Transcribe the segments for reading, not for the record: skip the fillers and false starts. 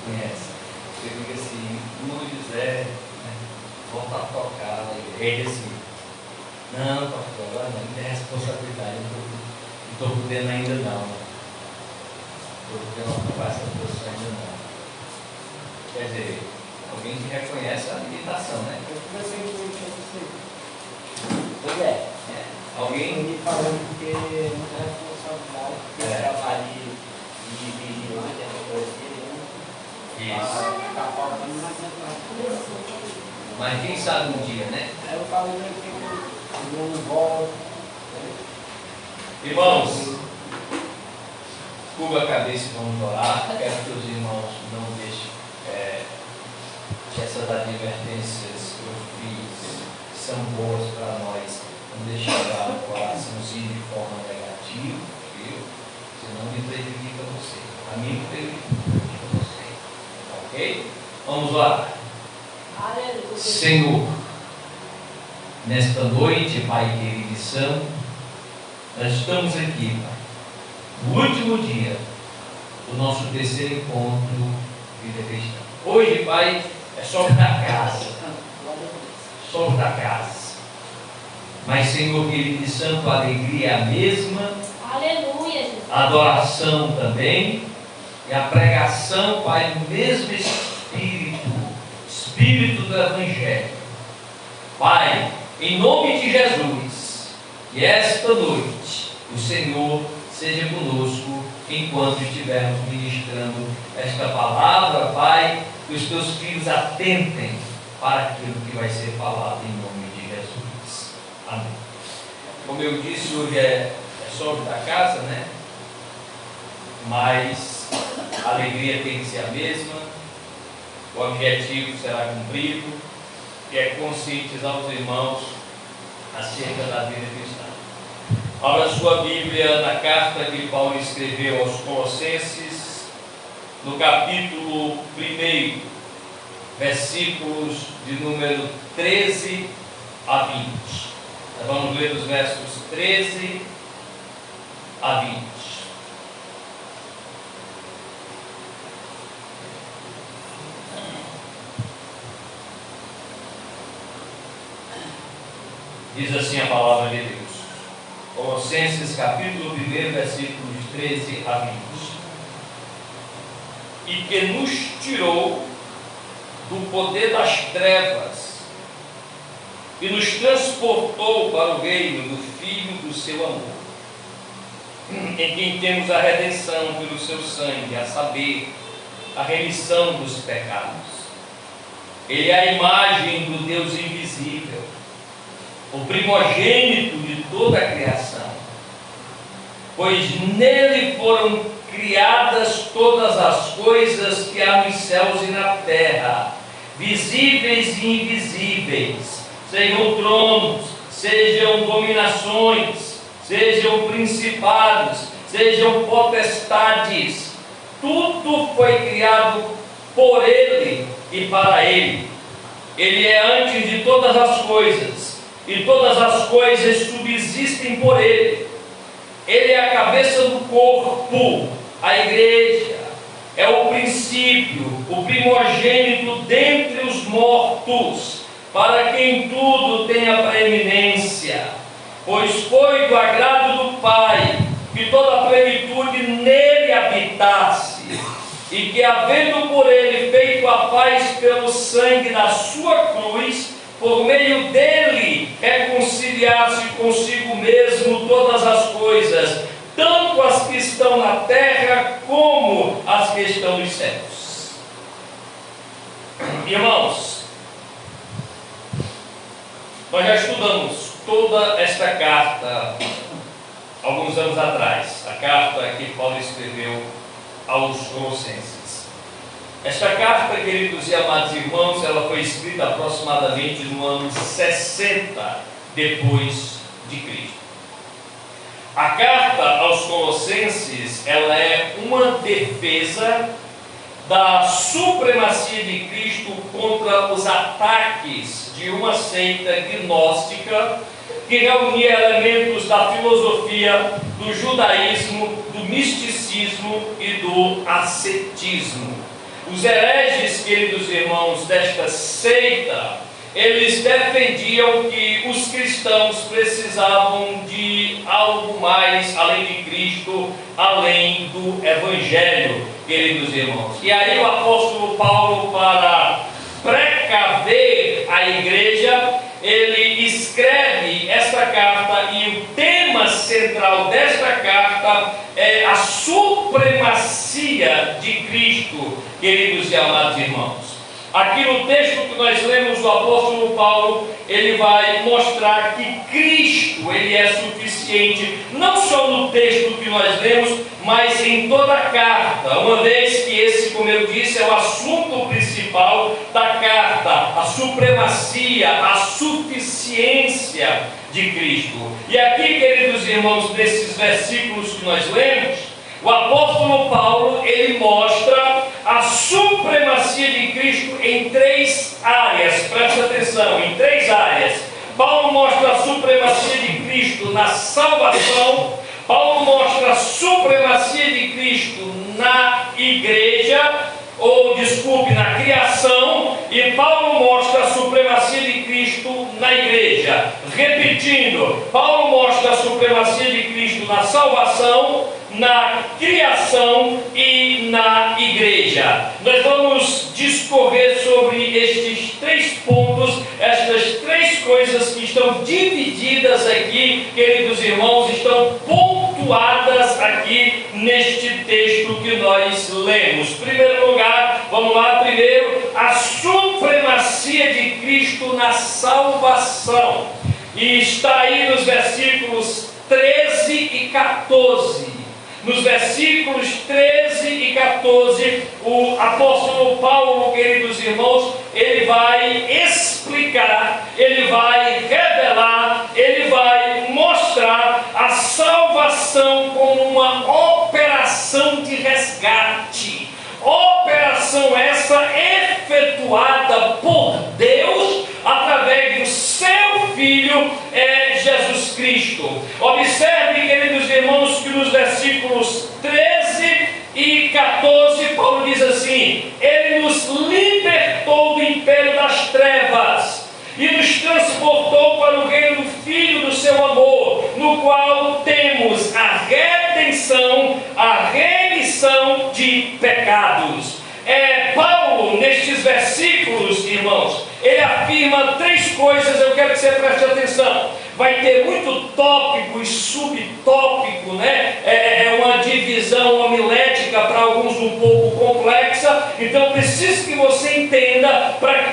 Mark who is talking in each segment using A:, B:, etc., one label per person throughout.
A: conhece. Você diga assim, José, né, volta a tocar na igreja, assim. Não, pastor, agora não tem responsabilidade, não estou podendo ainda não. Estou podendo ocupar essa posição ainda não. Quer dizer, alguém que reconhece a limitação, né?
B: Eu conversei com ele assim.
A: Pois é. Alguém
B: me falando que é muita responsabilidade, porque trabalho de vigilante, essa coisa dele,
A: isso.
B: Tá faltando mais tempo.
A: Mas quem sabe um dia, né?
B: Aí eu falei que eu não volto.
A: Irmãos, curva a cabeça e vamos orar. Quero que os irmãos não deixem que essas advertências que eu fiz são boas para nós. Não deixe chegar no coraçãozinho de forma negativa, viu? Senão me prejudica você. A mim me prejudica você. Ok? Vamos lá.
C: Aleluia.
A: Senhor, nesta noite, Pai querido e santo, nós estamos aqui, Pai, no último dia do nosso terceiro encontro Vida Cristã. Hoje, Pai, é sobre a casa. Sobre a casa. Mas, Senhor querido e santo, a alegria é a mesma.
C: Aleluia, Jesus.
A: A adoração também. E a pregação, Pai, no mesmo Espírito do Evangelho. Pai, em nome de Jesus, que esta noite o Senhor seja conosco enquanto estivermos ministrando esta palavra, Pai, que os teus filhos atentem para aquilo que vai ser falado em nome de Jesus. Amém. Como eu disse, hoje é sobre da casa, né? Mas a alegria tem que ser a mesma, o objetivo será cumprido, que é conscientizar os irmãos acerca da vida cristã. Abra sua Bíblia na carta que Paulo escreveu aos Colossenses, no capítulo 1, versículos de número 13 a 20. Nós vamos ler os versos 13 a 20. Diz assim a palavra de Deus. Colossenses capítulo 1, versículos 13 a 20. E que nos tirou do poder das trevas e nos transportou para o reino do Filho do seu amor, em quem temos a redenção pelo seu sangue, a saber, a remissão dos pecados. Ele é a imagem do Deus invisível, o primogênito de toda a criação, pois nele foram criadas todas as coisas que há nos céus e na terra, visíveis e invisíveis, sejam tronos, sejam dominações, sejam principados, sejam potestades, tudo foi criado por ele e para ele. Ele é antes de todas as coisas, e todas as coisas subsistem por ele. Ele é a cabeça do corpo, a igreja, é o princípio, o primogênito dentre os mortos, para quem tudo tem a preeminência, pois foi do agrado do Pai que toda a plenitude nele habitasse, e que, havendo por ele feito a paz pelo sangue da sua cruz, por meio dele reconciliar-se consigo mesmo todas as coisas, tanto as que estão na terra como as que estão nos céus. Irmãos, nós já estudamos toda esta carta alguns anos atrás, a carta que Paulo escreveu aos Colossenses. Esta carta, queridos e amados irmãos, ela foi escrita aproximadamente no ano 60 depois de Cristo. A carta aos Colossenses, ela é uma defesa da supremacia de Cristo contra os ataques de uma seita gnóstica que reunia elementos da filosofia, do judaísmo, do misticismo e do ascetismo. Os hereges, queridos irmãos, desta seita, eles defendiam que os cristãos precisavam de algo mais além de Cristo, além do Evangelho, queridos irmãos. E aí o apóstolo Paulo, para precaver a igreja, ele escreve esta carta, e o tema central desta carta é a supremacia de Cristo, queridos e amados irmãos. Aqui no texto que nós lemos, o apóstolo Paulo, ele vai mostrar que Cristo, ele é suficiente, não só no texto que nós lemos, mas em toda a carta, uma vez que esse, como eu disse, é o assunto principal da carta, a supremacia, a suficiência de Cristo. E aqui, queridos irmãos, nesses versículos que nós lemos, o apóstolo Paulo, ele mostra a supremacia de Cristo em três áreas. Presta atenção, em três áreas. Paulo mostra a supremacia de Cristo na salvação. Paulo mostra a supremacia de Cristo na igreja, na criação. E Paulo mostra a supremacia de Cristo na igreja. Repetindo, Paulo mostra a supremacia de Cristo na salvação, na criação e na igreja. Nós vamos discorrer sobre estes três pontos, estas três coisas que estão divididas aqui, queridos irmãos, estão pontuadas aqui neste texto que nós lemos. Em primeiro lugar, vamos lá, primeiro, a supremacia de Cristo na salvação. E está aí nos versículos 13 e 14. Nos versículos 13 e 14, o apóstolo Paulo, queridos irmãos, ele vai explicar, ele vai revelar, ele vai mostrar a salvação como uma operação de resgate. Operação essa efetuada por Deus através do seu Filho, Jesus Cristo. Observe, queridos irmãos, que nos versículos 13 e 14, Paulo diz assim: Ele nos libertou do império das trevas e nos transportou para o reino do Filho do seu amor, no qual temos a redenção, a remissão de pecados. Paulo, nestes versículos, irmãos, ele afirma três coisas. Eu quero que você preste atenção. Vai ter muito tópico e subtópico, né? É uma divisão homilética para alguns um pouco complexa. Então preciso que você entenda para que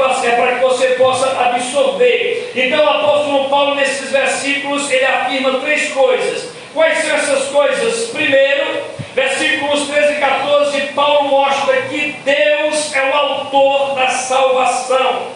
A: você possa absorver. Então o apóstolo Paulo, nesses versículos, ele afirma três coisas. Quais são essas coisas? Primeiro, versículos 13 e 14, Paulo mostra que Deus é o autor da salvação.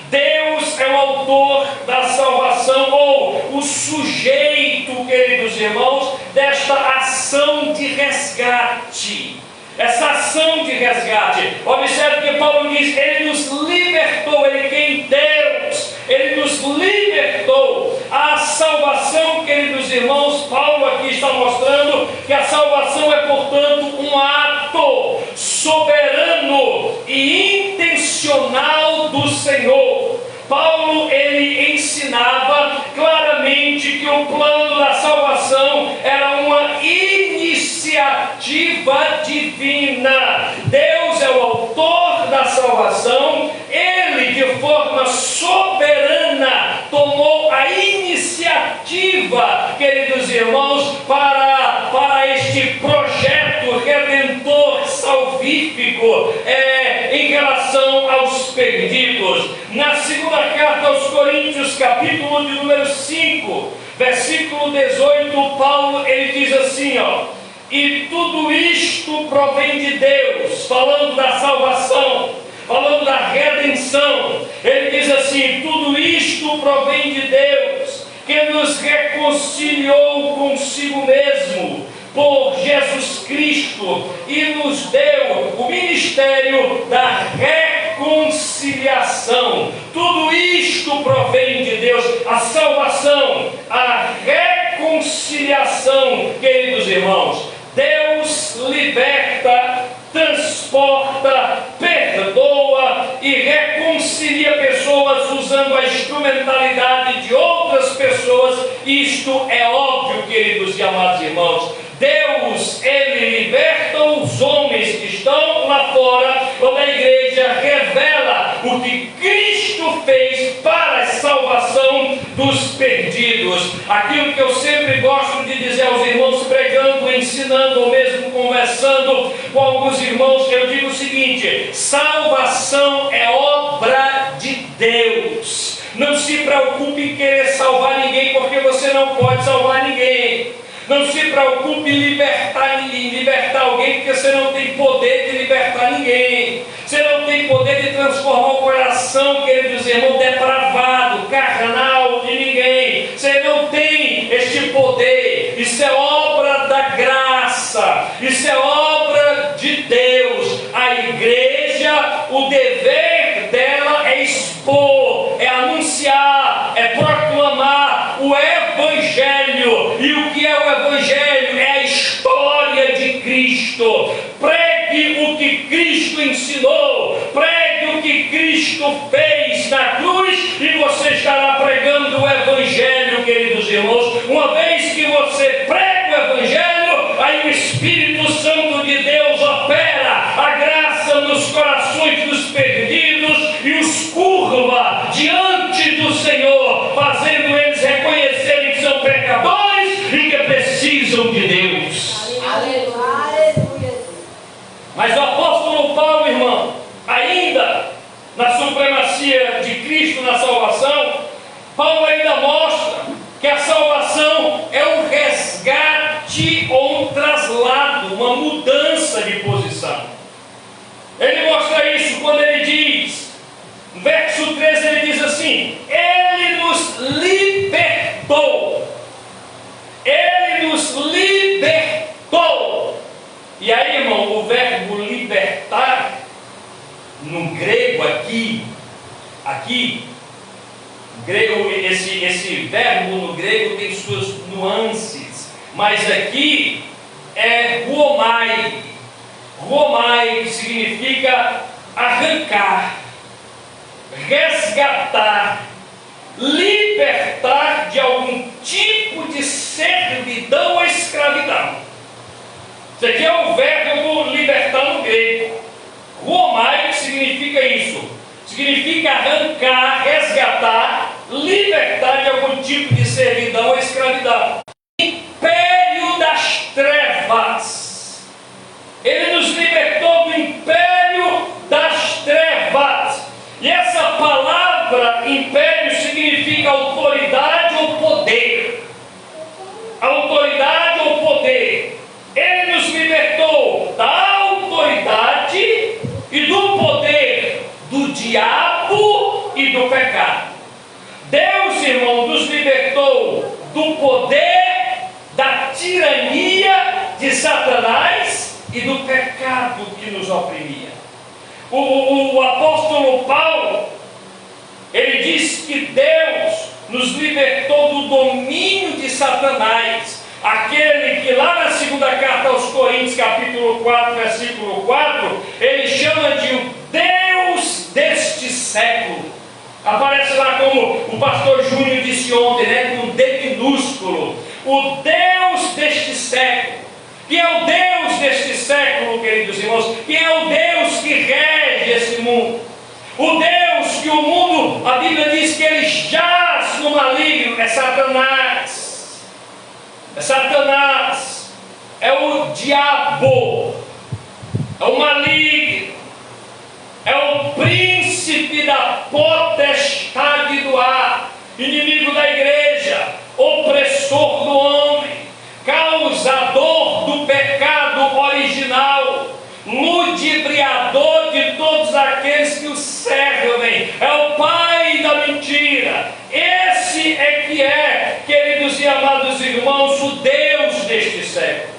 A: Deus é o autor da salvação, ou o sujeito, queridos irmãos, desta ação de resgate. Essa ação de resgate. Observe que Paulo diz: Ele nos libertou. Ele quem? Deus. Ele nos libertou. A salvação, queridos irmãos, Paulo aqui está mostrando que a salvação é, portanto, um ato soberano e intencional do Senhor. Paulo, ele ensinava claramente que o plano da salvação era uma iniciativa divina. Deus é o autor da salvação. Ele, de forma soberana, tomou a iniciativa, queridos irmãos, para este projeto redentor salvífico em relação aos perdidos. Na segunda carta aos Coríntios, capítulo de número 5, versículo 18, Paulo, ele diz assim, e tudo isto provém de Deus, falando da salvação, falando da redenção. Ele diz assim: tudo isto provém de Deus, que nos reconciliou consigo mesmo por Jesus Cristo e nos deu o ministério da reconciliação. Tudo isto provém de Deus, a salvação, a reconciliação, queridos irmãos. Deus liberta, transporta, fora, quando a igreja revela o que Cristo fez para a salvação dos perdidos. Aquilo que eu sempre gosto de dizer aos irmãos, pregando, ensinando, ou mesmo conversando com alguns irmãos, eu digo o seguinte: salvação é obra de Deus. Não se preocupe em querer salvar ninguém, porque você não pode salvar ninguém. Não se preocupe em libertar alguém, porque você não tem poder de libertar ninguém. Você não tem poder de transformar o coração, queridos irmãos, depravado, carnal de ninguém. Você não tem este poder. Isso é obra da graça. Isso é obra de Deus. A igreja, o dever dela é expor, é anunciar, é proclamar o Evangelho. E o que é o Evangelho? É a história de Cristo. Pregue o que Cristo ensinou, pregue o que Cristo fez na cruz, e você estará pregando o Evangelho, queridos irmãos. Uma vez que você prega o Evangelho, aí o Espírito Santo de Deus opera a graça nos corações dos perdidos e os curva diante do Senhor, fazendo eles reconhecerem que são pecadores e que precisam de Deus.
C: Aleluia.
A: Mas o apóstolo Paulo, irmão, ainda na supremacia de Cristo na salvação, Paulo ainda mostra que a salvação é um resgate ou um traslado, uma mudança de posição. Ele mostra isso quando ele diz, no verso 13, ele diz assim: Ele nos libertou. Ele nos libertou. E aí, irmão, o verbo libertar, no grego grego, esse verbo no grego tem suas nuances, mas aqui é ruomai. Ruomai significa arrancar, resgatar, libertar de algum tipo de servidão ou escravidão. Isso aqui é o verbo libertar no grego. Ruomai significa isso. Significa arrancar, resgatar, libertar de algum tipo de servidão ou escravidão. Império das trevas. Ele nos libertou do império das trevas. E essa palavra império significa autoridade ou poder. Autoridade ou poder. Ele nos libertou da autoridade e do poder do diabo e do pecado. Deus, irmão, nos libertou do poder da tirania de Satanás e do pecado que nos oprimia. O apóstolo Paulo, ele diz que Deus nos libertou do domínio de Satanás, aquele que lá na segunda carta aos Coríntios, capítulo 4, versículo 4, ele chama de o Deus deste século. Aparece lá como o pastor Júnior disse ontem, né, com um D minúsculo. O Deus deste século. Que é o Deus deste século, queridos irmãos? Que é o Deus que rege esse mundo? O Deus que o mundo, a Bíblia diz que ele jaz no maligno, é Satanás. É Satanás. É o diabo. É o maligno. É o príncipe da potestade do ar, inimigo da igreja, opressor do homem, causador do pecado original, ludibriador de todos aqueles que o servem, é o pai da mentira. Esse é que é, queridos e amados irmãos, o Deus deste século.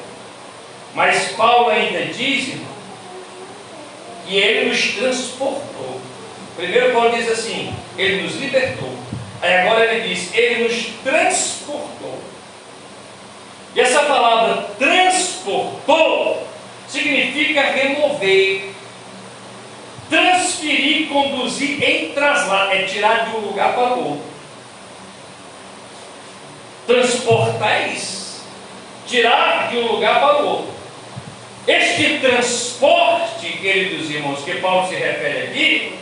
A: Mas Paulo ainda diz, irmão, que ele nos transportou. Primeiro Paulo diz assim, ele nos libertou. Aí agora ele diz, ele nos transportou. E essa palavra transportou significa remover, transferir, conduzir em traslado, é tirar de um lugar para o outro. Transportar é isso, tirar de um lugar para o outro. Este transporte, queridos irmãos, que Paulo se refere aqui,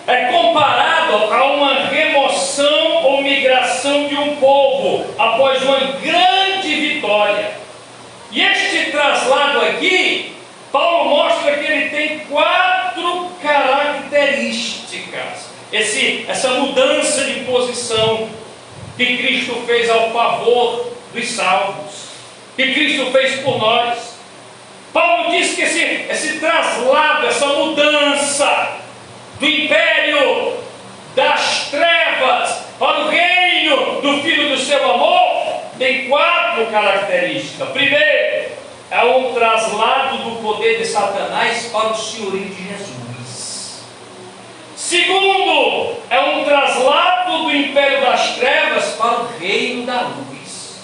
A: é comparado a uma remoção ou migração de um povo após uma grande vitória. E este traslado aqui, Paulo mostra que ele tem 4 características. Essa mudança de posição que Cristo fez ao favor dos salvos, que Cristo fez por nós. Paulo diz que esse traslado, essa mudança do império das trevas para o reino do Filho do seu amor, tem 4 características. Primeiro, é um traslado do poder de Satanás para o senhorio de Jesus. Segundo, é um traslado do império das trevas para o reino da luz.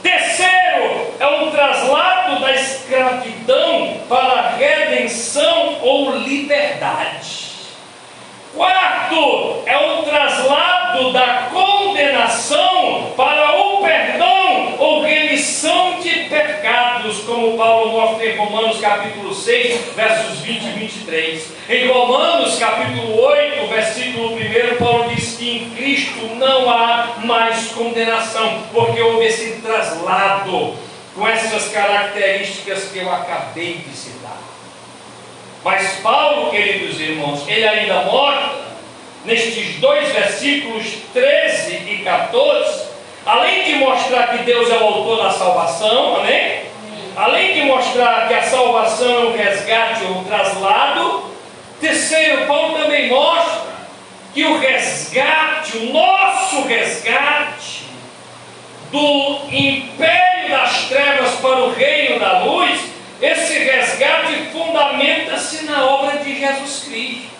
A: Terceiro, é um traslado da escravidão para a redenção ou liberdade. Quarto, é um traslado da condenação para o perdão ou remissão de pecados, como Paulo mostra em Romanos capítulo 6, versos 20 e 23. Em Romanos capítulo 8, versículo 1, Paulo diz que em Cristo não há mais condenação, porque houve esse traslado com essas características que eu acabei de citar. Mas Paulo, queridos irmãos, ele ainda mostra, nestes 2 versículos 13 e 14, além de mostrar que Deus é o autor da salvação, amém? Além de mostrar que a salvação é um resgate ou um traslado, terceiro, Paulo também mostra que o resgate, o nosso resgate do império das trevas para o reino da luz, esse resgate fundamenta-se na obra de Jesus Cristo.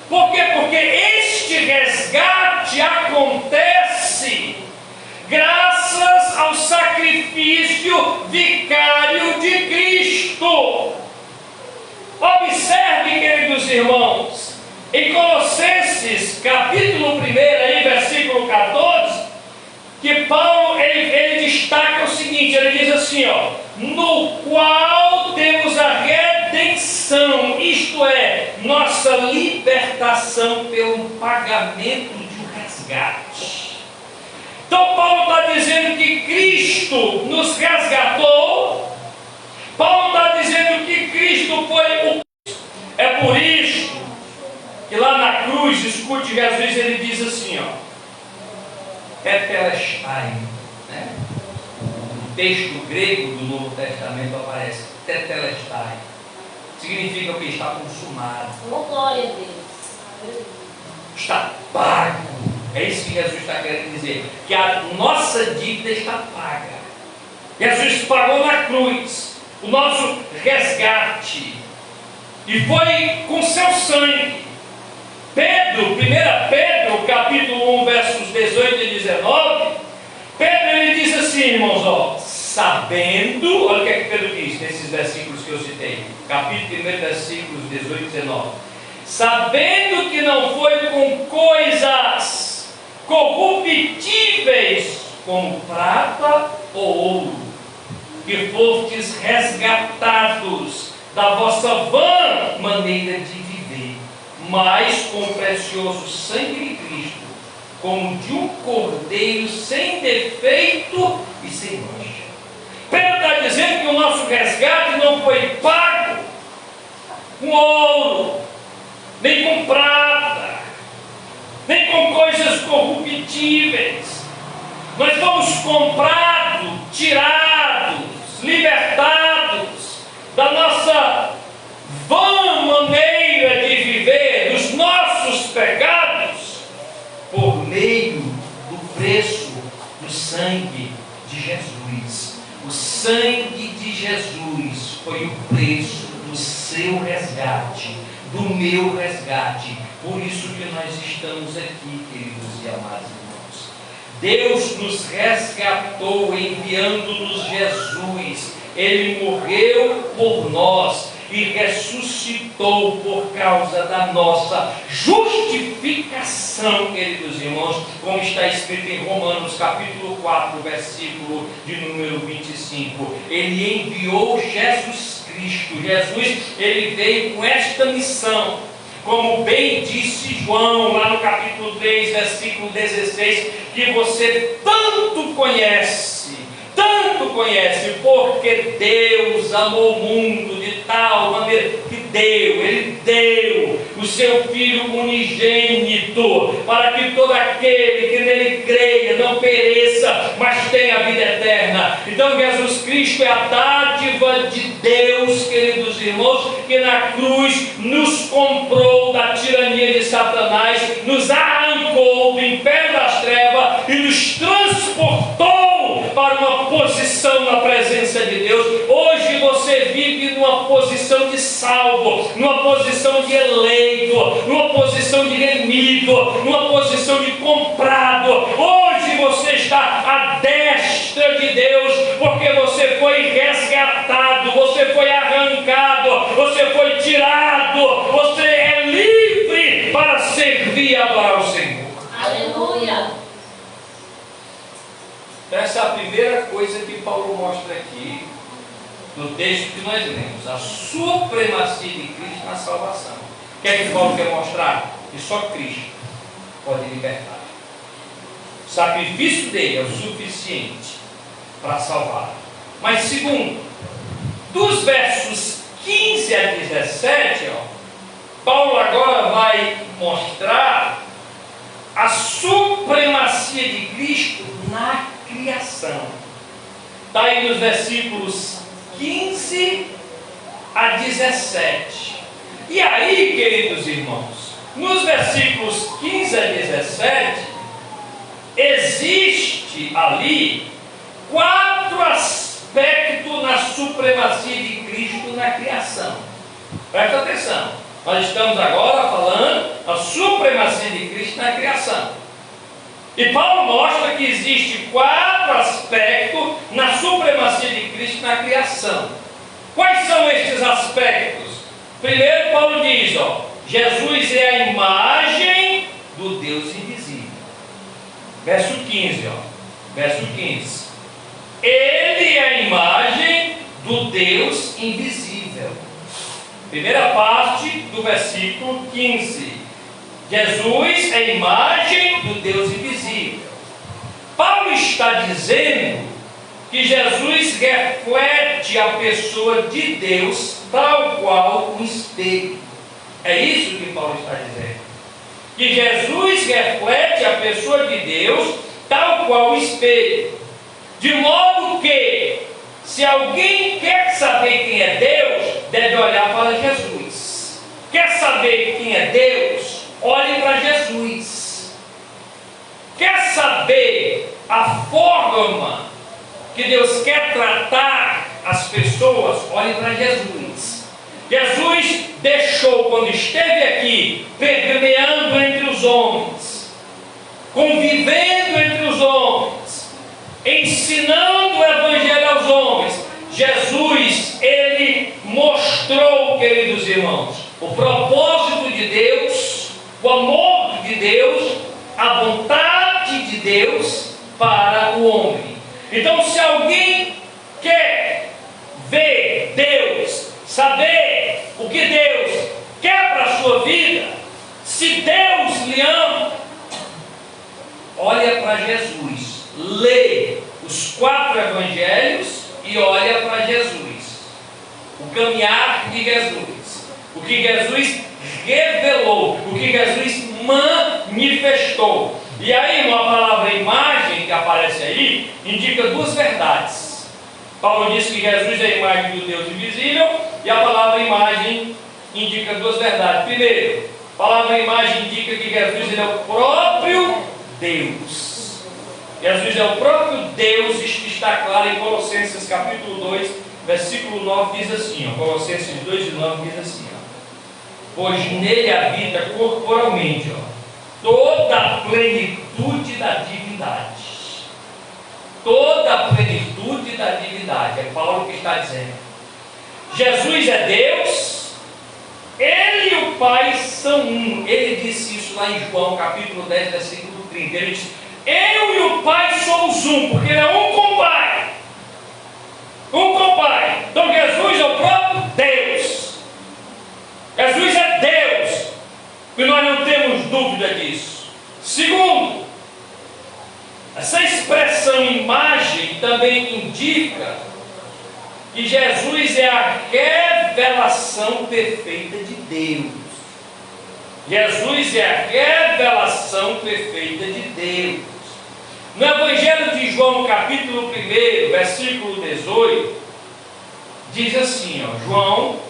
A: Por quê? Porque este resgate acontece graças ao sacrifício vicário de Cristo. Observe, queridos irmãos, em Colossenses capítulo 1, aí, versículo 14, que Paulo ele destaca o seguinte, ele diz assim, no qual temos a redenção, isto é, nossa libertação pelo pagamento de um resgate. Então Paulo está dizendo que Cristo nos resgatou. Paulo está dizendo que Cristo foi o... É por isso que lá na cruz, escute Jesus, ele diz assim, tetelestai, né? No texto grego do Novo Testamento aparece tetelestai. Significa que está consumado.
C: Glória a Deus.
A: Está pago. É isso que Jesus está querendo dizer. Que a nossa dívida está paga. Jesus pagou na cruz o nosso resgate. E foi com seu sangue. Pedro, 1 Pedro, capítulo 1, versos 18 e 19, Pedro ele diz assim, irmãos, sabendo, olha o que é que Pedro diz nesses versículos que eu citei, capítulo 1, versículos 18 e 19, sabendo que não foi com coisas corruptíveis, como prata ou ouro, que fostes resgatados da vossa vã maneira de viver, mas com o precioso sangue de Cristo, como de um cordeiro sem defeito e sem mancha. Pedro está dizendo que o nosso resgate não foi pago com ouro, nem com prata, nem com coisas corruptíveis. Nós fomos comprados, tirados, libertados da nossa vã maneira de viver, dos nossos pecados, por meio do preço do sangue de Jesus. O sangue de Jesus foi o preço do seu resgate, do meu resgate. Por isso que nós estamos aqui, queridos e amados irmãos. Deus nos resgatou enviando-nos Jesus. Ele morreu por nós. e ressuscitou por causa da nossa justificação, queridos irmãos, como está escrito em Romanos capítulo 4, versículo de número 25. Ele enviou Jesus Cristo. Jesus, ele veio com esta missão, como bem disse João lá no capítulo 3, versículo 16, que você tanto conhece, porque Deus amou o mundo de tal maneira que ele deu o seu Filho unigênito, para que todo aquele que nele creia não pereça, mas tenha a vida eterna. Então Jesus Cristo é a dádiva de Deus, queridos irmãos, que na cruz nos comprou da tirania de Satanás, nos arrancou do império das trevas e nos transportou para uma posição na presença de Deus. Hoje você vive numa posição de salvo, numa posição de eleito, numa posição de remido, numa posição de comprado. Hoje você está à destra de Deus, porque você foi resgatado, você foi arrancado, você foi tirado, você é livre para servir e adorar o Senhor.
C: Aleluia.
A: Então essa é a primeira coisa que Paulo mostra aqui no texto que nós lemos, a supremacia de Cristo na salvação. O que é que Paulo quer mostrar? Que só Cristo pode libertar. O sacrifício dele é o suficiente para salvar. Mas segundo, dos versos 15 a 17, Paulo agora vai mostrar a supremacia de Cristo na criação. Está aí nos versículos 15 a 17. E aí, queridos irmãos, nos versículos 15 a 17, existe ali 4 aspectos na supremacia de Cristo na criação. Presta atenção, nós estamos agora falando da supremacia de Cristo na criação. E Paulo mostra que existe 4 aspectos na supremacia de Cristo na criação. Quais são estes aspectos? Primeiro, Paulo diz, Jesus é a imagem do Deus invisível. Verso 15, verso 15. Ele é a imagem do Deus invisível. Primeira parte do versículo 15. Jesus é a imagem do Deus invisível. Paulo está dizendo que Jesus reflete a pessoa de Deus tal qual um espelho. É isso que Paulo está dizendo. Que Jesus reflete a pessoa de Deus tal qual um espelho. De modo que, se alguém quer saber quem é Deus, deve olhar para Jesus. Quer saber quem é Deus? Olhe para Jesus. Quer saber a forma que Deus quer tratar as pessoas? Olhe para Jesus. Jesus deixou, quando esteve aqui, permeando entre os homens, convivendo entre os homens, ensinando o Evangelho aos homens. Jesus, ele mostrou, queridos irmãos, o propósito de Deus, o amor de Deus, a vontade de Deus para o homem. Então, se alguém quer ver Deus, saber o que Deus quer para a sua vida, se Deus lhe ama, olha para Jesus, lê os 4 evangelhos e olha para Jesus, o caminhar de Jesus, o que Jesus revelou, o que Jesus manifestou. E aí, uma palavra imagem que aparece aí, indica 2 verdades. Paulo diz que Jesus é a imagem do Deus invisível, e a palavra imagem indica 2 verdades. Primeiro, a palavra imagem indica que Jesus ele é o próprio Deus. Jesus é o próprio Deus, isto está claro em Colossenses capítulo 2, versículo 9, diz assim, Colossenses 2 e 9 diz assim, pois nele habita corporalmente, toda a plenitude da divindade. Toda a plenitude da divindade. É Paulo que está dizendo. Jesus é Deus, Ele e o Pai são um. Ele disse isso lá em João capítulo 10, versículo 30. Ele disse: eu e o Pai somos um, porque Ele é um com o Pai. Um com o Pai. Então Jesus é o próprio Deus. Jesus é Deus. E nós não temos dúvida disso. Segundo, essa expressão imagem também indica que Jesus é a revelação perfeita de Deus. Jesus é a revelação perfeita de Deus. No Evangelho de João, capítulo 1, versículo 18, diz assim, João,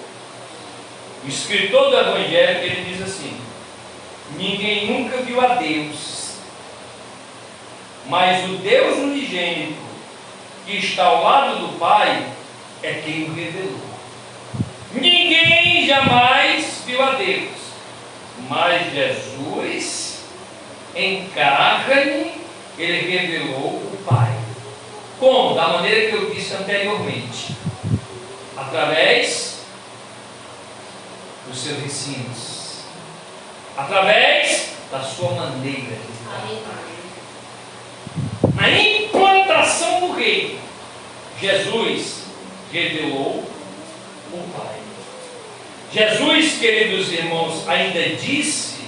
A: o escritor do Evangelho, ele diz assim: ninguém nunca viu a Deus, mas o Deus unigênito, que está ao lado do Pai, é quem o revelou. Ninguém jamais viu a Deus, mas Jesus, em carne, Ele revelou o Pai. Como? Da maneira que eu disse anteriormente, através dos seus ensinos, através da sua maneira de estar. Na implantação do reino, Jesus revelou o Pai. Jesus, queridos irmãos, ainda disse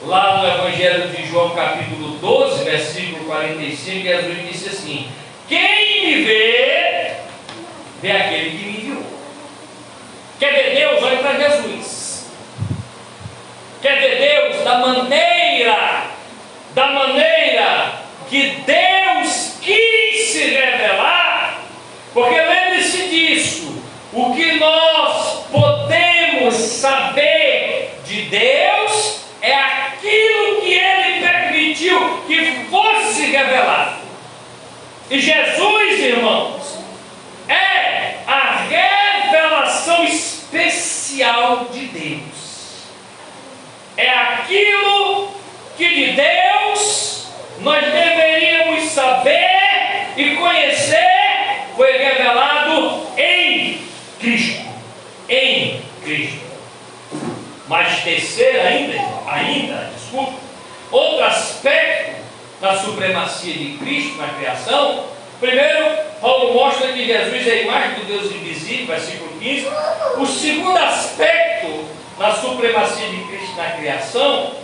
A: lá no Evangelho de João capítulo 12, versículo 45, Jesus disse assim: quem me vê, vê aquele que me enviou. Quer ver Deus? Olha para Jesus. Quer ver Deus da maneira que Deus quis se revelar? Porque lembre-se disso, o que nós podemos saber de Deus é aquilo que Ele permitiu que fosse revelado. E Jesus, irmãos, é a revelação especial de Deus. É aquilo que de Deus nós deveríamos saber e conhecer. Foi revelado em Cristo. Em Cristo. Mas terceiro outro aspecto da supremacia de Cristo na criação. Primeiro, Paulo mostra que Jesus é a imagem do Deus invisível, versículo 15. O segundo aspecto da supremacia de Cristo na criação,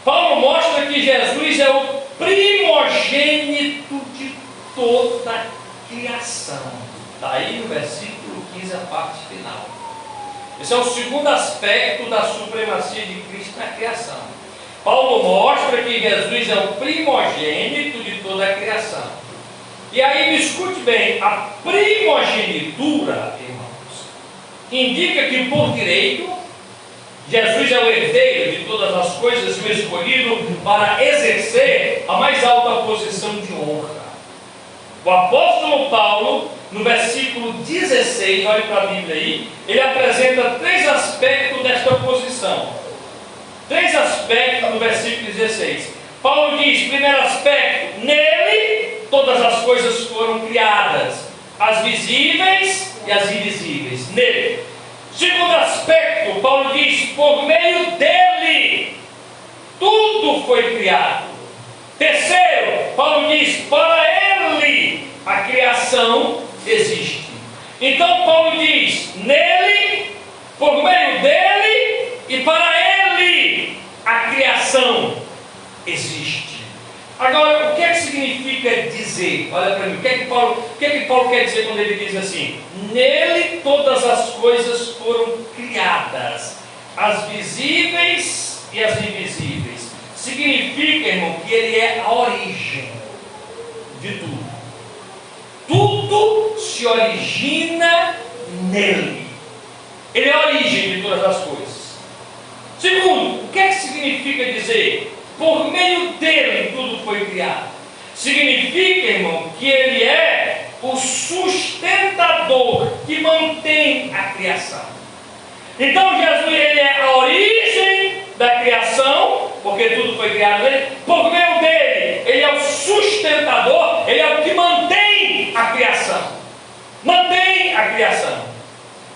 A: Paulo mostra que Jesus é o primogênito de toda a criação. Daí o versículo 15, a parte final. Esse é o segundo aspecto da supremacia de Cristo na criação. Paulo mostra que Jesus é o primogênito de toda a criação. E aí me escute bem, a primogenitura, irmãos, indica que por direito, Jesus é o herdeiro de todas as coisas e o escolhido para exercer a mais alta posição de honra. O apóstolo Paulo, no versículo 16, olhe para a Bíblia aí, ele apresenta três aspectos desta posição. Três aspectos no versículo 16. Paulo diz, primeiro aspecto, nele todas as coisas foram criadas, as visíveis e as invisíveis. Nele. Segundo aspecto, Paulo diz, por meio dele tudo foi criado. Terceiro, Paulo diz, para ele a criação existe. Então Paulo diz, nele, por meio dele e para ele a criação existe. Agora, o que é que significa dizer? Olha para mim, o que é que Paulo quer dizer quando ele diz assim? Nele todas as coisas foram criadas, as visíveis e as invisíveis. Significa, irmão, que ele é a origem de tudo. Tudo se origina nele. Ele é a origem de todas as coisas. Segundo, o que é que significa dizer? Por meio dele tudo foi criado. Significa, irmão, que ele é o sustentador que mantém a criação. Então Jesus, ele é a origem da criação, porque tudo foi criado nele. Por meio dele, ele é o sustentador, ele é o que mantém a criação. Mantém a criação.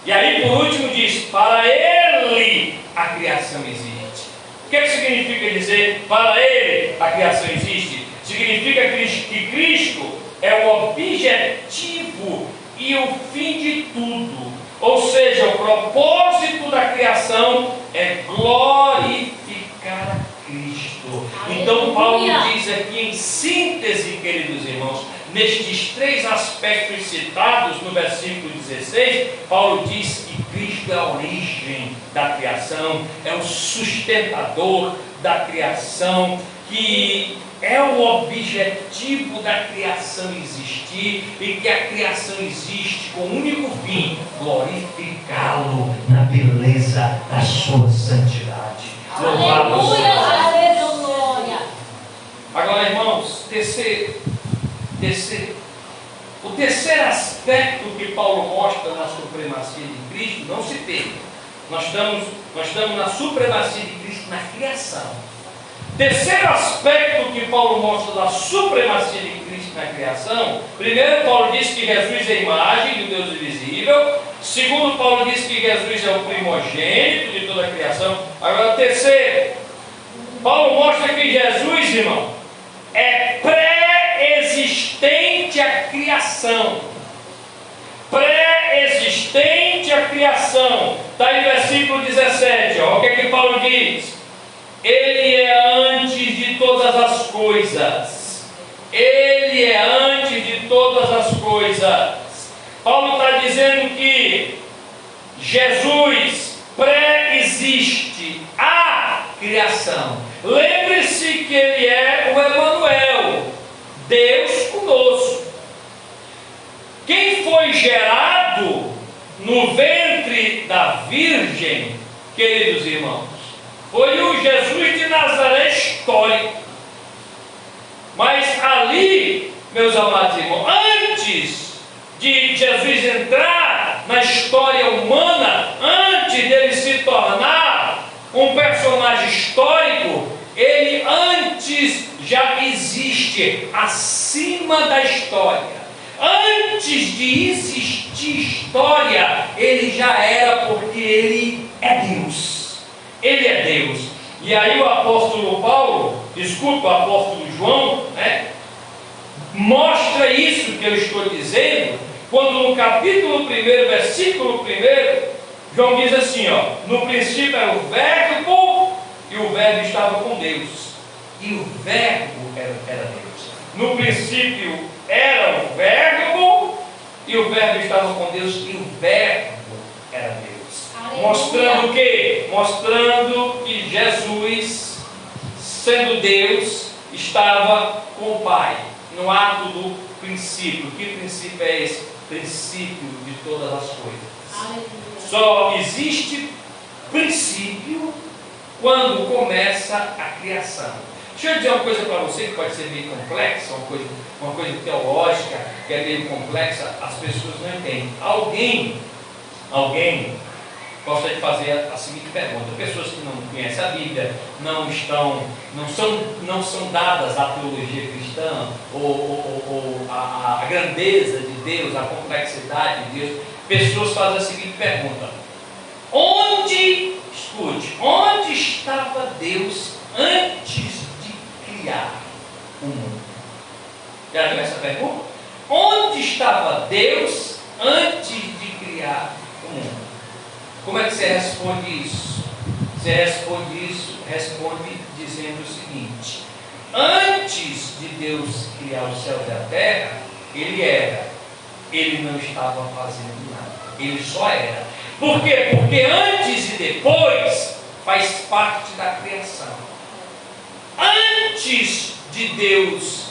A: E aí, por último, diz: para Ele a criação existe. O que significa dizer para Ele a criação existe? Significa que Cristo é o objetivo e o fim de tudo. Ou seja, o propósito da criação é glorificar a Cristo. Então Paulo diz aqui em síntese, queridos irmãos, nestes 3 aspectos citados no versículo 16, Paulo diz que Cristo é a origem da criação, é o sustentador da criação, que é o objetivo da criação existir, e que a criação existe com o único fim: glorificá-lo na beleza da sua santidade.
C: Aleluia, aleluia.
A: Agora, irmãos, o terceiro aspecto que Paulo mostra na supremacia de Cristo não se perde. Nós estamos na supremacia de Cristo na criação. Terceiro aspecto que Paulo mostra da supremacia de Cristo na criação: primeiro, Paulo diz que Jesus é a imagem do Deus invisível. Segundo, Paulo diz que Jesus é o primogênito de toda a criação. Agora, terceiro, Paulo mostra que Jesus, irmão, é pré-existente à criação. Pré-existente à criação. Está em versículo 17. Ó, o que é que Paulo diz? Ele é antes de todas as coisas. Ele é antes de todas as coisas. Paulo está dizendo que Jesus pré-existe à criação. Lembre-se que Ele é o Emanuel, Deus conosco. Quem foi gerado no ventre da Virgem, queridos irmãos, foi o Jesus de Nazaré histórico. Mas ali, meus amados irmãos, antes de Jesus entrar na história humana, antes dele se tornar um personagem histórico, ele antes já existe acima da história. Antes de existir história, ele já era, porque ele é Deus. Ele é Deus. E aí o apóstolo o apóstolo João, mostra isso que eu estou dizendo, quando no capítulo 1, versículo 1, João diz assim, no princípio era o verbo, e o verbo estava com Deus, e o verbo era Deus. No princípio era o verbo, e o verbo estava com Deus, e o verbo era Deus. Mostrando o quê? Mostrando que Jesus, sendo Deus, estava com o Pai, no ato do princípio. Que princípio é esse? Princípio de todas as coisas. Só existe princípio quando começa a criação. Deixa eu dizer uma coisa para você que pode ser meio complexa, uma coisa teológica que é meio complexa, as pessoas não entendem. Alguém gosta de fazer a seguinte pergunta: pessoas que não conhecem a Bíblia, não são dadas à teologia cristã, ou a grandeza de Deus, a complexidade de Deus, pessoas fazem a seguinte pergunta: onde estava Deus antes de criar o mundo? Já viu essa pergunta? Onde estava Deus antes de criar o mundo? Como é que você responde isso? Você responde dizendo o seguinte: antes de Deus criar o céu e a terra, ele não estava fazendo nada, ele só era. Por quê? Porque antes e depois faz parte da criação. Antes de Deus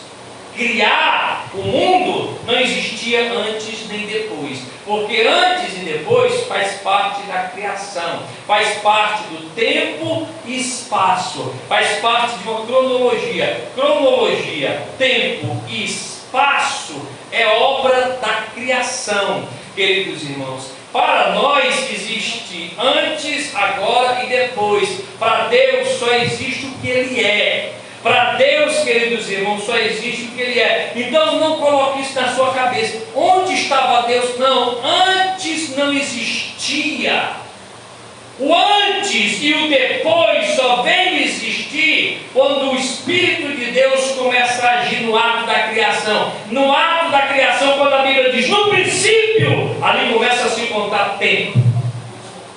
A: criar o mundo, não existia antes nem depois, porque antes e depois faz parte da criação, faz parte do tempo e espaço, faz parte de uma cronologia. Cronologia, tempo e espaço é obra da criação, queridos irmãos. Para nós existe antes, agora e depois. Para Deus só existe o que Ele é. Para Deus, queridos irmãos, só existe o que Ele é. Então não coloque isso na sua cabeça. Onde estava Deus? Não, antes não existia existia. O antes e o depois só vem existir quando o Espírito de Deus começa a agir no ato da criação. No ato da criação, quando a Bíblia diz no princípio, ali começa a se contar tempo.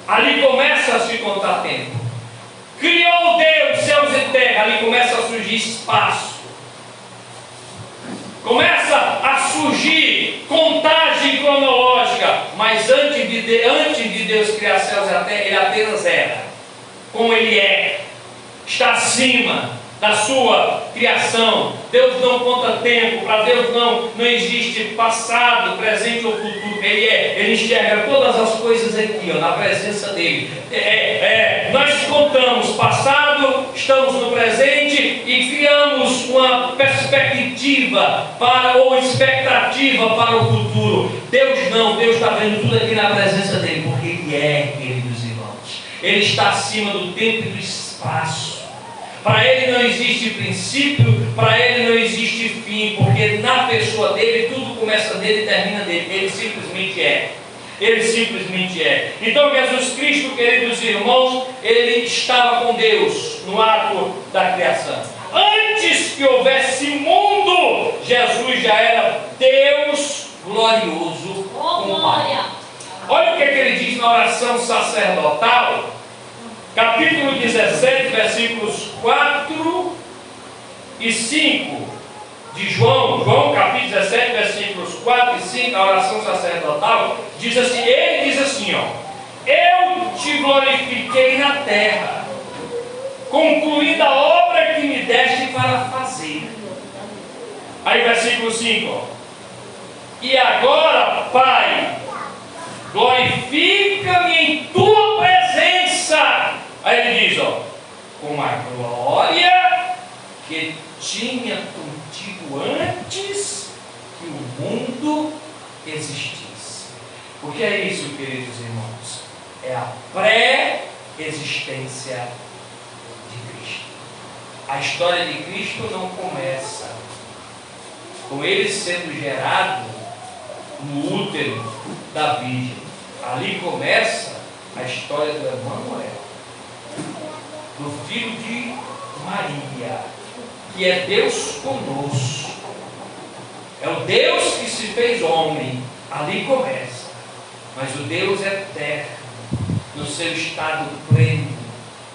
A: Ali começa a se contar tempo. Criou Deus céus e terra, ali começa a surgir espaço. Começa a surgir contagem cronológica, mas antes de Deus criar céus e a terra, Ele apenas era, como Ele é, está acima da sua criação. Deus não conta tempo, para Deus não existe passado, presente ou futuro. Ele enxerga todas as coisas aqui, na presença dEle. Nós contamos passado, estamos no presente e criamos uma perspectiva ou expectativa para o futuro. Deus não, Deus está vendo tudo aqui na presença dEle, porque Ele é, queridos irmãos. Ele está acima do tempo e do espaço. Para Ele não existe princípio, para Ele não existe fim, porque na pessoa dEle, tudo começa dEle e termina dEle. Ele simplesmente é. Ele simplesmente é. Então Jesus Cristo, queridos irmãos, Ele estava com Deus no ato da criação. Antes que houvesse mundo, Jesus já era Deus glorioso com o Pai. Olha o que ele diz na oração sacerdotal. Capítulo 17, versículos 4 e 5 de João, capítulo 17, versículos 4 e 5, a oração sacerdotal, diz assim, ele diz assim, eu te glorifiquei na terra, concluindo a obra que me deste para fazer. Aí versículo 5, e agora, Pai, glorifica-me em tua presença. Aí ele diz, com a glória que tinha contigo antes que o mundo existisse. O que é isso, queridos irmãos? É a pré-existência de Cristo. A história de Cristo não começa com Ele sendo gerado no útero da Virgem. Ali começa a história do Emanuel, do filho de Maria, que é Deus conosco. É o Deus que se fez homem. Ali começa. Mas o Deus eterno, no seu estado pleno,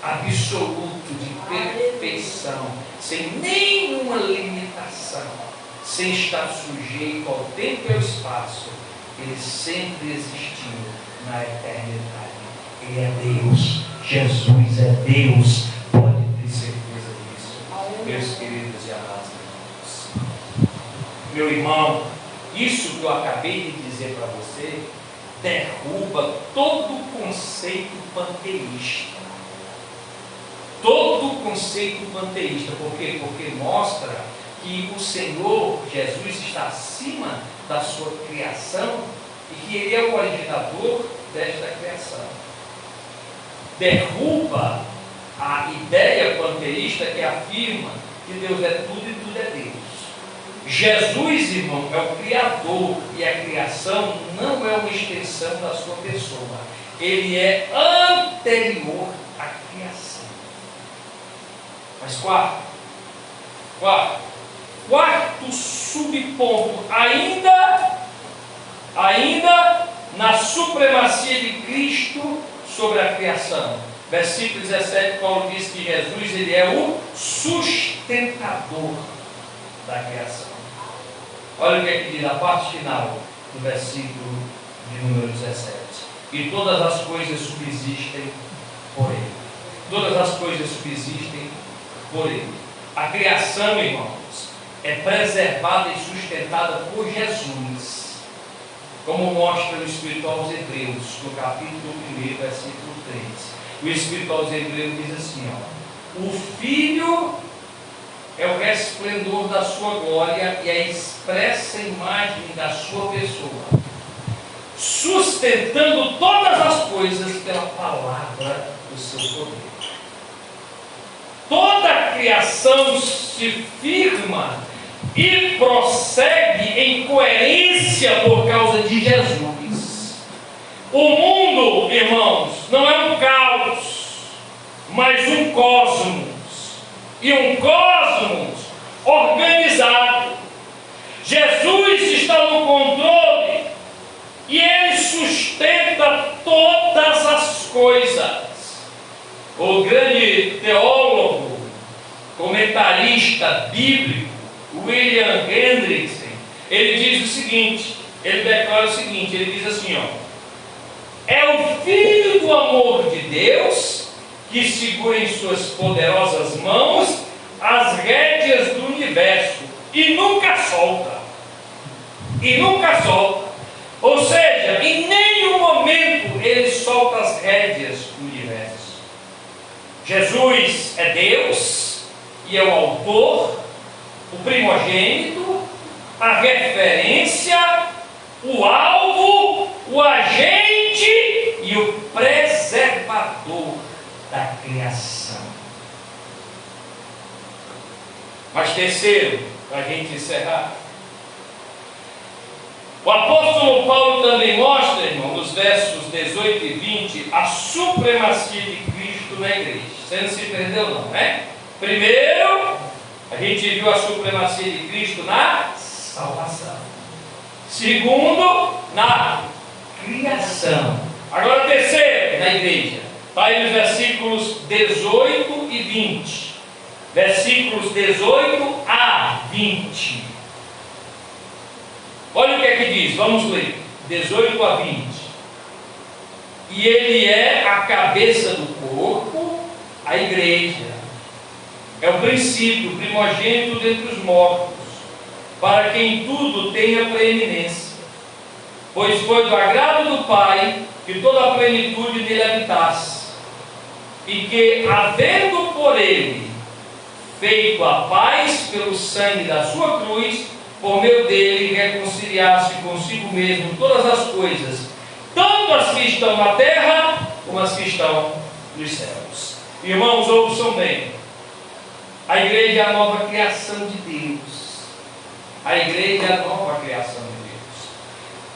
A: absoluto de perfeição, sem nenhuma limitação, sem estar sujeito ao tempo e ao espaço, Ele sempre existiu na eternidade. Ele é Deus. Jesus é Deus. Pode ter certeza disso, meus queridos e amados irmãos. Meu irmão, isso que eu acabei de dizer para você derruba todo o conceito panteísta. Todo o conceito panteísta. Por quê? Porque mostra que o Senhor Jesus está acima da sua criação e que Ele é o originador desta criação. Derruba a ideia panteísta que afirma que Deus é tudo e tudo é Deus. Jesus, irmão, é o Criador e a criação não é uma extensão da sua pessoa. Ele é anterior à criação. Mas quarto subponto, ainda na supremacia de Cristo sobre a criação. Versículo 17, Paulo diz que Jesus ele é o sustentador da criação. Olha o que é que diz a parte final do versículo de número 17. E todas as coisas subsistem por Ele. Todas as coisas subsistem por Ele. A criação, irmãos, é preservada e sustentada por Jesus, como mostra o Escrito aos Hebreus, no capítulo 1, versículo 3. O Escrito aos Hebreus diz assim, o Filho é o resplendor da sua glória e a expressa imagem da sua pessoa, sustentando todas as coisas pela palavra do seu poder. Toda a criação se firma e prossegue em coerência por causa de Jesus. O mundo, irmãos, não é um caos, mas um cosmos. E um cosmos organizado. Jesus está no controle e Ele sustenta todas as coisas. O grande teólogo, comentarista bíblico, William Hendrickson, ele diz o seguinte, ele declara o seguinte, ele diz assim, é o Filho do amor de Deus que segura em suas poderosas mãos as rédeas do universo e nunca solta. E nunca solta. Ou seja, em nenhum momento ele solta as rédeas do universo. Jesus é Deus e é o autor, o primogênito, a referência, o alvo, o agente e o preservador da criação. Mas terceiro, para a gente encerrar, o apóstolo Paulo também mostra, irmão, nos versos 18 e 20, a supremacia de Cristo na igreja. Você não se perdeu não, né? Primeiro, a gente viu a supremacia de Cristo na salvação. Segundo, na criação. Agora terceiro, na igreja. Está aí nos versículos 18 e 20. Versículos 18 a 20. Olha o que é que diz, vamos ler. 18 a 20. E Ele é a cabeça do corpo, a igreja. É o princípio, o primogênito dentre os mortos, para que em tudo tenha preeminência. Pois foi do agrado do Pai que toda a plenitude dele habitasse, e que, havendo por ele feito a paz pelo sangue da sua cruz, por meio dele reconciliasse consigo mesmo todas as coisas, tanto as que estão na terra, como as que estão nos céus. Irmãos, ouçam bem. A igreja é a nova criação de Deus. A igreja é a nova criação de Deus.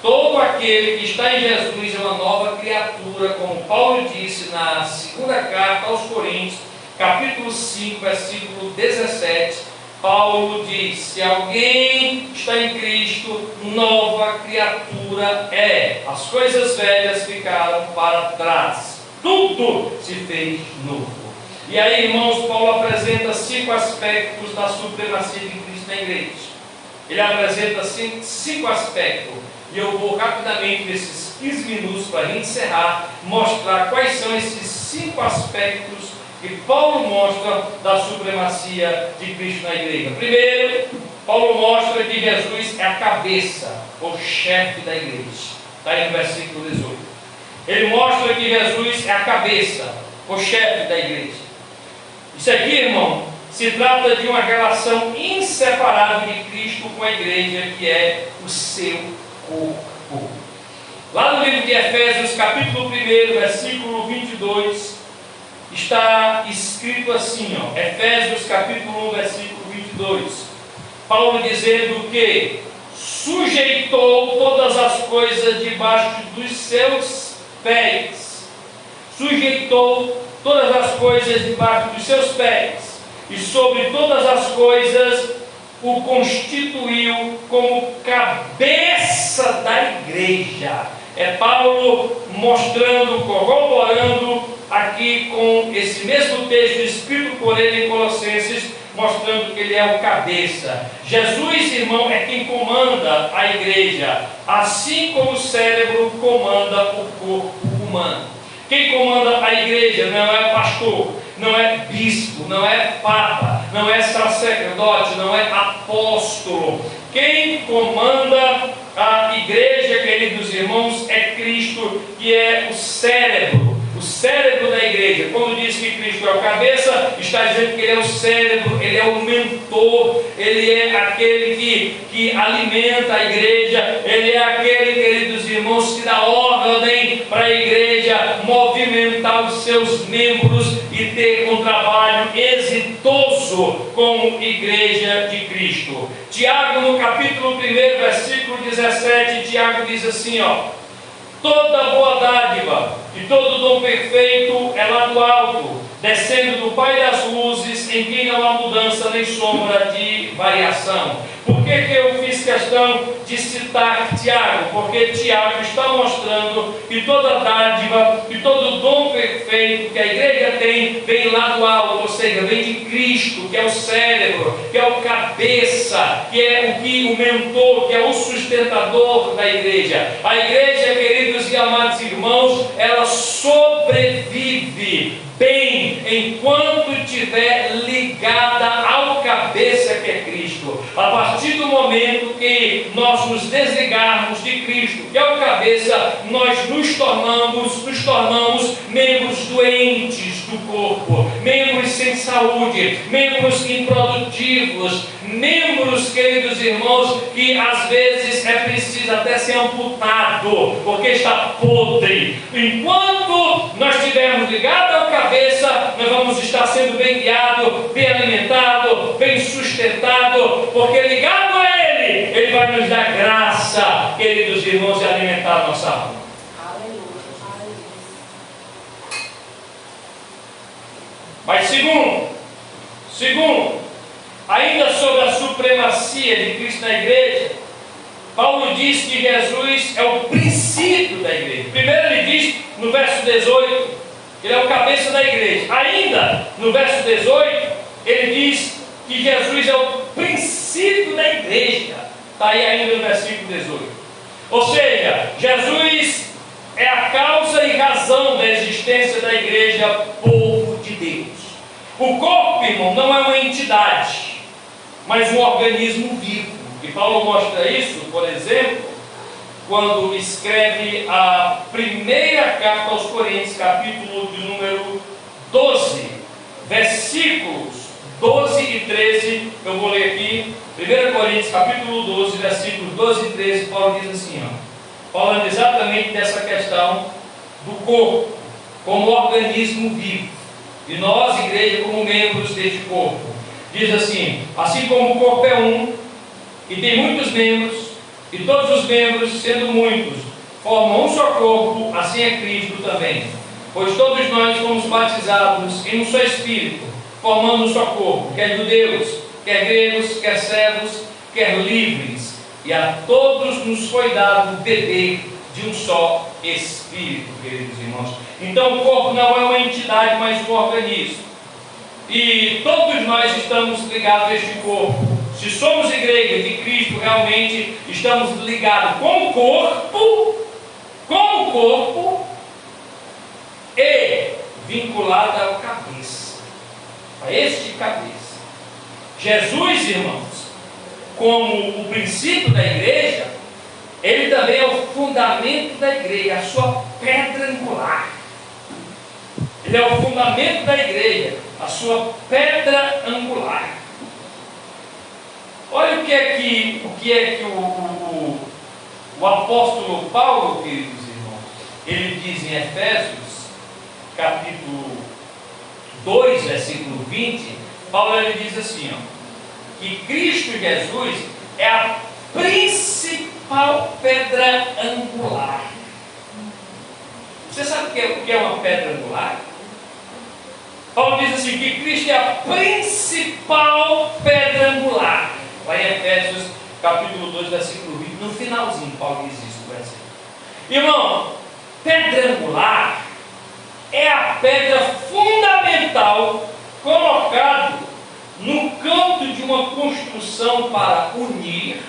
A: Todo aquele que está em Jesus é uma nova criatura, como Paulo disse na segunda carta aos Coríntios, capítulo 5, versículo 17. Paulo diz: se alguém está em Cristo, nova criatura é. As coisas velhas ficaram para trás, tudo se fez novo. E aí, irmãos, Paulo apresenta 5 aspectos da supremacia de Cristo na igreja. Ele apresenta 5 aspectos. E eu vou rapidamente, nesses 15 minutos, para a gente encerrar, mostrar quais são esses 5 aspectos que Paulo mostra da supremacia de Cristo na igreja. Primeiro, Paulo mostra que Jesus é a cabeça, o chefe da igreja. Está aí no versículo 18. Ele mostra que Jesus é a cabeça, o chefe da igreja. Isso aqui, irmão, se trata de uma relação inseparável de Cristo com a igreja, que é o seu corpo. Lá no livro de Efésios, capítulo 1, versículo 22, está escrito assim, Efésios capítulo 1, versículo 22, Paulo dizendo que sujeitou todas as coisas debaixo dos seus pés. Sujeitou todas as coisas debaixo dos seus pés, e sobre todas as coisas o constituiu como cabeça da igreja. É Paulo mostrando, corroborando aqui com esse mesmo texto escrito por ele em Colossenses, mostrando que ele é o cabeça. Jesus, irmão, é quem comanda a igreja, assim como o cérebro comanda o corpo humano. Quem comanda a igreja não é pastor, não é bispo, não é papa, não é sacerdote, não é apóstolo. Quem comanda a igreja, queridos irmãos, é Cristo, que é o cérebro da igreja. Quando diz que Cristo é o cabeça, está dizendo que Ele é o cérebro, Ele é o mentor, Ele é aquele que alimenta a igreja, Ele é aquele, queridos irmãos, que dá ordem para a igreja movimentar os seus membros e ter um trabalho exitoso como igreja de Cristo. Tiago, no capítulo 1, versículo 17, Tiago diz assim, Toda boa dádiva e todo dom perfeito é lá do alto, descendo do Pai das luzes, em quem não há mudança nem sombra de variação. Por que eu fiz questão de citar Tiago? Porque Tiago está mostrando que toda dádiva e todo dom perfeito que a igreja tem, vem lá do alto, ou seja, vem de Cristo, que é o cérebro, que é o cabeça, que é o mentor, que é o sustentador da igreja. A igreja, queridos e amados irmãos, ela sobrevive bem enquanto estiver ligada ao cabeça, que é Cristo. A partir do momento que nós nos desligarmos de Cristo, que é o cabeça, nós nos tornamos membros doentes do corpo, membros sem saúde, membros improdutivos, membros, queridos irmãos, que às vezes é preciso até ser amputado, porque está podre. Enquanto nós estivermos ligados ao cabeça, nós vamos estar sendo bem guiado, bem alimentado, bem sustentado, porque ligado a Ele, Ele vai nos dar graça, queridos irmãos, e alimentar a nossa alma. Mas segundo, ainda sobre a supremacia de Cristo na igreja, Paulo diz que Jesus é o princípio da igreja. Primeiro ele diz no verso 18, ele é o cabeça da igreja. Ainda no verso 18, ele diz que Jesus é o princípio da igreja. Está aí ainda no versículo 18. Ou seja, Jesus é a causa e razão da existência da igreja, povo de Deus. O corpo, irmão, não é uma entidade, mas um organismo vivo. E Paulo mostra isso, por exemplo, quando escreve a primeira carta aos Coríntios, capítulo de número 12, versículos 12 e 13, eu vou ler aqui. 1 Coríntios, capítulo 12, versículos 12 e 13, Paulo diz assim, falando exatamente dessa questão do corpo, como organismo vivo. E nós, igreja, como membros deste corpo. Diz assim: assim como o corpo é um, e tem muitos membros, e todos os membros, sendo muitos, formam um só corpo, assim é Cristo também. Pois todos nós fomos batizados em um só Espírito, formando um só corpo, quer judeus, quer gregos, quer servos, quer livres, e a todos nos foi dado beber de um só Espírito, queridos irmãos. Então o corpo não é uma entidade, mas um organismo. E todos nós estamos ligados a este corpo. Se somos igreja de Cristo, realmente estamos ligados com o corpo e vinculado ao cabeça, a este cabeça. Jesus, irmãos, como o princípio da igreja, Ele também é o fundamento da igreja, a sua pedra angular. Ele é o fundamento da igreja, a sua pedra angular. Olha o que é que o apóstolo Paulo, queridos irmãos, ele diz em Efésios, capítulo 2, versículo 20, Paulo ele diz assim, que Cristo Jesus é a principal pedra angular. Você sabe o que é uma pedra angular? Paulo diz assim, que Cristo é a principal pedra angular. Lá em Efésios, capítulo 2, versículo 20, no finalzinho, Paulo diz isso, versículo. Irmão, pedra angular é a pedra fundamental colocada no canto de uma construção para unir,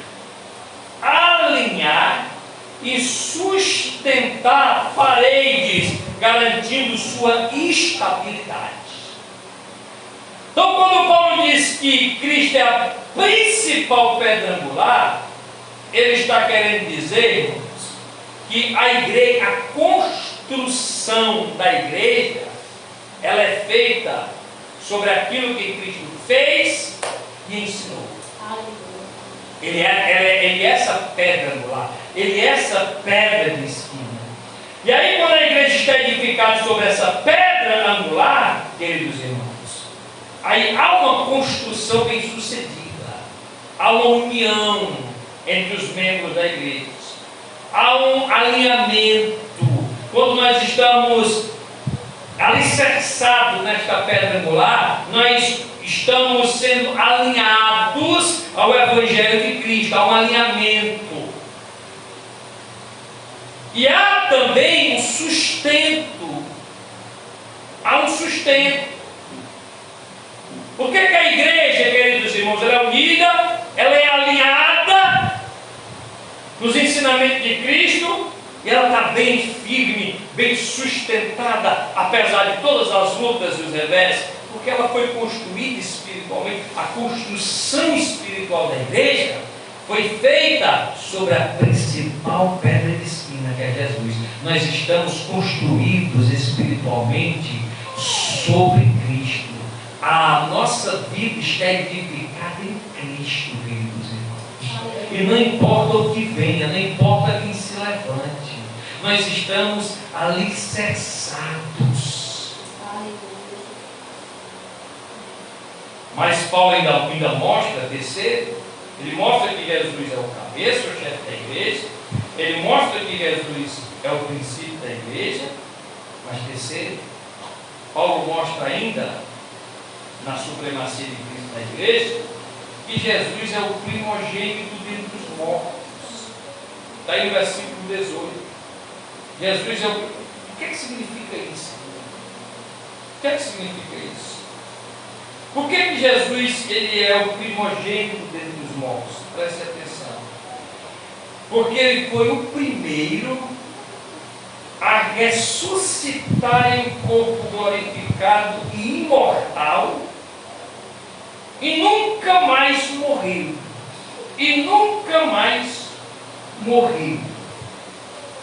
A: alinhar e sustentar paredes, garantindo sua estabilidade. Então, quando Paulo diz que Cristo é a principal pedra angular, ele está querendo dizer, irmãos, que a igreja, a construção da igreja, ela é feita sobre aquilo que Cristo fez e ensinou. Ele é essa pedra angular, ele é essa pedra de esquina. E aí, quando a igreja está edificada sobre essa pedra angular, queridos irmãos, aí há uma construção bem sucedida, há uma união entre os membros da igreja, há um alinhamento, quando nós estamos alicerçados nesta pedra angular, nós estamos sendo alinhados ao Evangelho de Cristo, há um alinhamento. E há também um sustento. Há um sustento. Por que a igreja, queridos irmãos, ela é unida, ela é alinhada nos ensinamentos de Cristo, e ela está bem firme, bem sustentada, apesar de todas as lutas e os revés, porque ela foi construída espiritualmente. A construção espiritual da igreja foi feita sobre a principal pedra de esquina, que é Jesus. Nós estamos construídos espiritualmente sobre Cristo. A nossa vida está edificada em Cristo, queridos irmãos. E não importa o que venha, não importa quem se levante, nós estamos alicerçados. Mas Paulo ainda mostra, terceiro, ele mostra que Jesus é o cabeça, o chefe da igreja, ele mostra que Jesus é o princípio da igreja, mas terceiro, Paulo mostra ainda, na supremacia de Cristo na igreja, que Jesus é o primogênito dentre os mortos. Está aí no versículo 18. Jesus é o... O que significa isso? O que significa isso? Por que Jesus ele é o primogênito dentre os mortos? Preste atenção. Porque ele foi o primeiro a ressuscitar em corpo glorificado e imortal, e nunca mais morreu. E nunca mais morreu.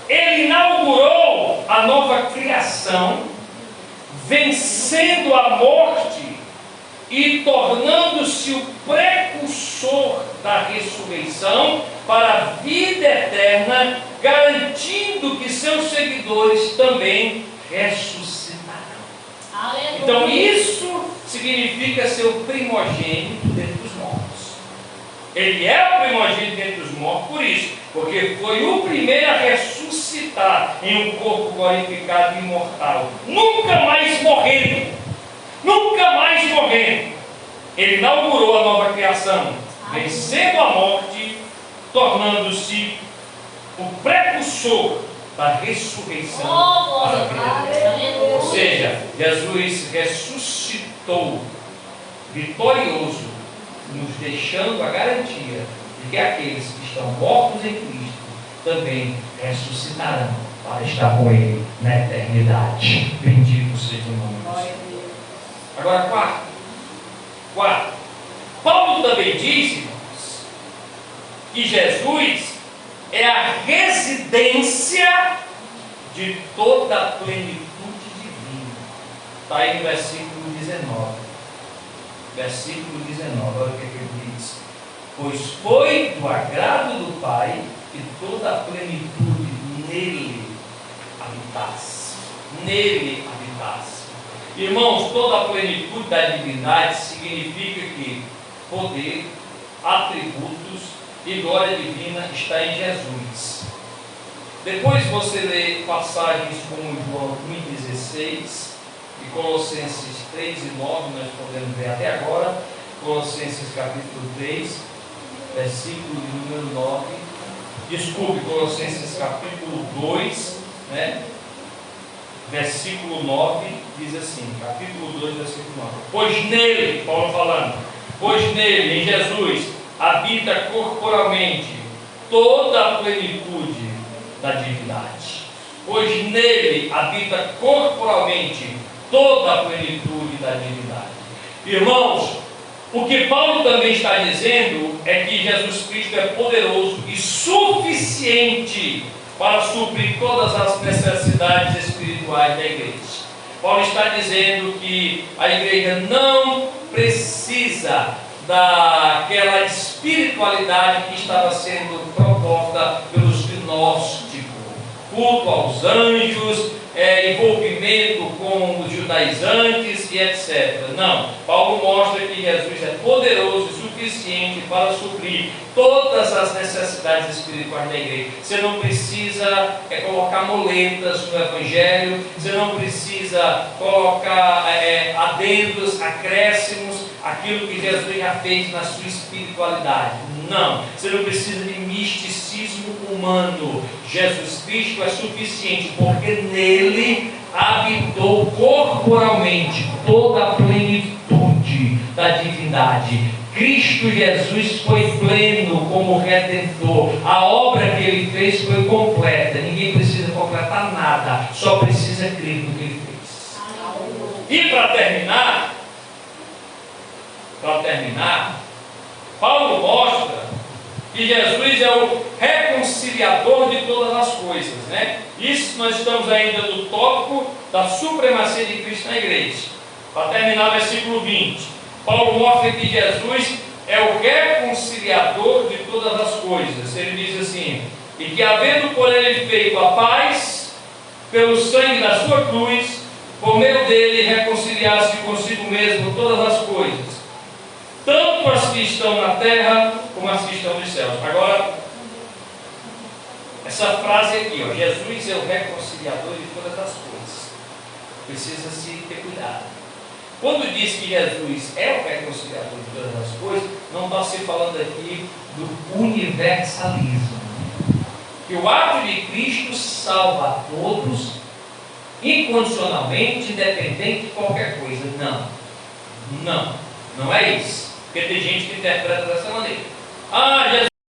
A: Ele inaugurou a nova criação, vencendo a morte e tornando-se o precursor da ressurreição para a vida eterna, garantindo que seus seguidores também ressuscitarão.
C: Aleluia.
A: Então isso significa ser o primogênito dentre os mortos. Ele é o primogênito dentre os mortos por isso, porque foi o primeiro a ressuscitar em um corpo glorificado e imortal, nunca mais morrendo, nunca mais morrendo. Ele inaugurou a nova criação, vencendo a morte, tornando-se o precursor da ressurreição para a vida eterna. Ou seja, Jesus ressuscitou vitorioso, nos deixando a garantia de que aqueles que estão mortos em Cristo também ressuscitarão para estar com Ele na eternidade. Bendito seja o nome do Senhor. Agora, quarto. Paulo também diz, irmãos, que Jesus é a residência de toda a plenitude divina. Está aí no versículo 19. Versículo 19, olha o que ele diz. Pois foi do agrado do Pai que toda a plenitude nele habitasse. Nele habitasse. Irmãos, toda a plenitude da divindade significa que poder, atributos e glória divina está em Jesus. Depois você lê passagens como João 1,16 e Colossenses 3 e 9, nós podemos ver até agora. Colossenses capítulo 3, versículo de número 9. Desculpe, Colossenses capítulo 2, né? Versículo 9, diz assim, capítulo 2, versículo 9. Pois nele, Paulo falando, pois nele, em Jesus, habita corporalmente toda a plenitude da divindade. Pois nele habita corporalmente toda a plenitude da divindade. Irmãos, o que Paulo também está dizendo é que Jesus Cristo é poderoso e suficiente para suprir todas as necessidades espirituais da igreja. Paulo está dizendo que a igreja não precisa daquela espiritualidade que estava sendo proposta pelos gnósticos. culto aos anjos, envolvimento com os judaizantes e etc. Não, Paulo mostra que Jesus é poderoso e suficiente para suprir todas as necessidades espirituais da igreja. Você não precisa colocar muletas no Evangelho, você não precisa colocar adendos, acréscimos, aquilo que Jesus já fez na sua espiritualidade. Não, você não precisa de misticismo humano. Jesus Cristo é suficiente, porque nele habitou corporalmente toda a plenitude da divindade. Cristo Jesus foi pleno como Redentor. A obra que ele fez foi completa. Ninguém precisa completar nada, só precisa crer no que ele fez. E para terminar, Paulo mostra que Jesus é o reconciliador de todas as coisas, né? Isso nós estamos ainda no tópico da supremacia de Cristo na igreja. Para terminar, versículo 20, Paulo mostra que Jesus é o reconciliador de todas as coisas. Ele diz assim: e que havendo por ele feito a paz pelo sangue da sua cruz, por meio dele reconciliasse consigo mesmo todas as coisas, tanto as que estão na terra como as que estão nos céus. Agora, essa frase aqui, ó, Jesus é o reconciliador de todas as coisas. Precisa se ter cuidado. Quando diz que Jesus é o reconciliador de todas as coisas, não está se falando aqui do universalismo. Que o ato de Cristo salva a todos, incondicionalmente, independente de qualquer coisa. Não é isso. Porque tem gente que interpreta dessa maneira. Jesus